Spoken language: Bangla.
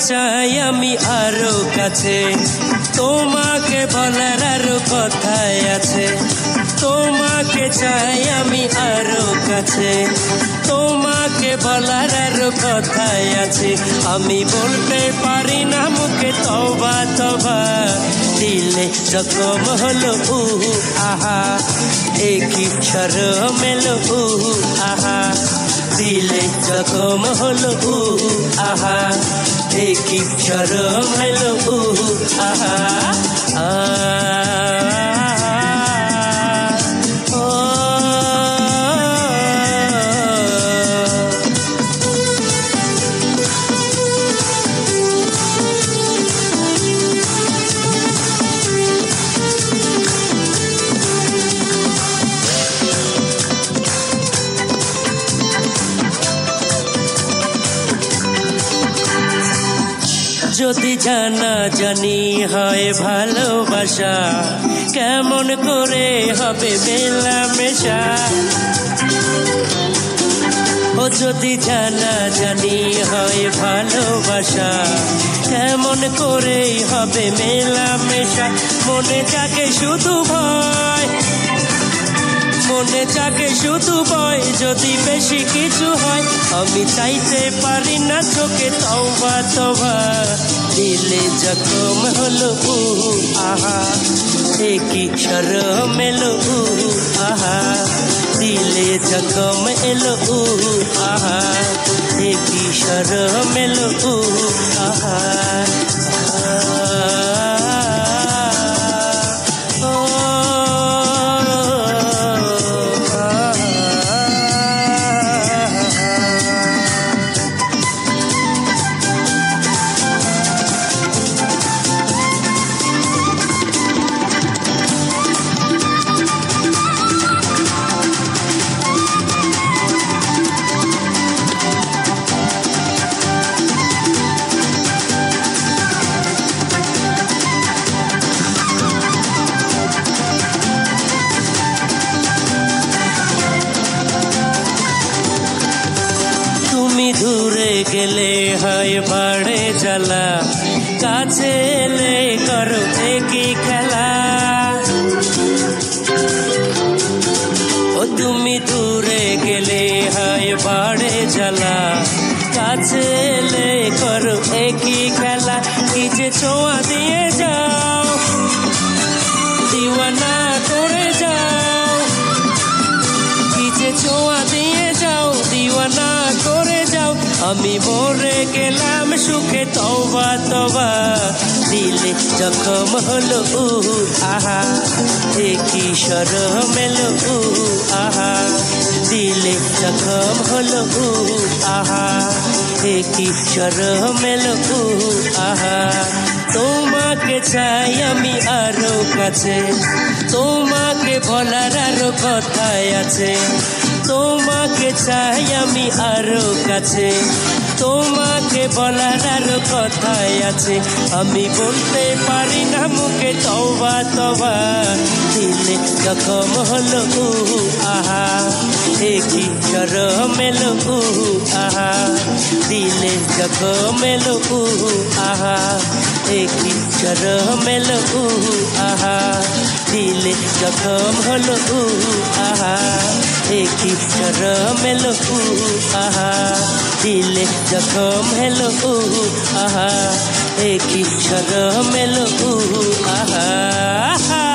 চাই আমি আরো কাছে, তোমাকে বলার আরো কথাই আছে। তোমাকে চাই আমি আরো কাছে, তোমাকে বলার আরো কথাই আছে। আমি বলতে পারি না মুখে তওবা তওবা, দিলে জখম হলো আহা, একই শরম এলো আহা, দিলে জখম হলো আহা, একই শরম এলো আহা। যদি জানা জানি হয় ভালোবাসা, কেমন করে হবে মেলামেশা। ও যদি জানা জানি হয় ভালোবাসা, কেমন করে হবে মেলামেশা। মনে জাগে শুধু ভয়, মনে জাগে শুধু ভয়, যদি বেশি কিছু হয়। আমি চাইতে পারি না চোখে তওবা তওবা, দিলে জখম হলো আহা, একই শরম এলো আহা, দিলে জখম এলো আহা, একই শরম এলো আহা। দূরে গেলে হয় বাড়ে জ্বালা, কাছে এলে করো একই খেলা। ও তুমি দূরে গেলে হয় বাড়ে জ্বালা, কাছে এলে করো একই খেলা। কি যে ছোঁয়া দিয়ে যাও, দিওয়ানা করে যাও, কি যে ছোঁয়া দিয়ে যাও, দিওয়ানা করে যাও। আমি মরে গেলাম সুখে তওবা তওবা, দিলে জখম হলো আহা, একই শরম এলো আহা, দিলে জখম হলো আহা, একই শরম এলো আহা। তোমাকে চাই আমি আরো কাছে, তোমাকে বলার আরো কথাই আছে। তোমাকে চাই আমি আরো কাছে, তোমাকে বলার আরো কথাই আছে। আমি বলতে পারি না মুখে তওবা তওবা, দিলে জখম হলো আহা, একই শরম এলো আহা, দিলে জখম এলো আহা, একই শরম এলো আহা, দিলে জখম হলো আহা, একই শরম এলো আহা, দিলে জখম হেলো আহা, একই শরম এলো আহা।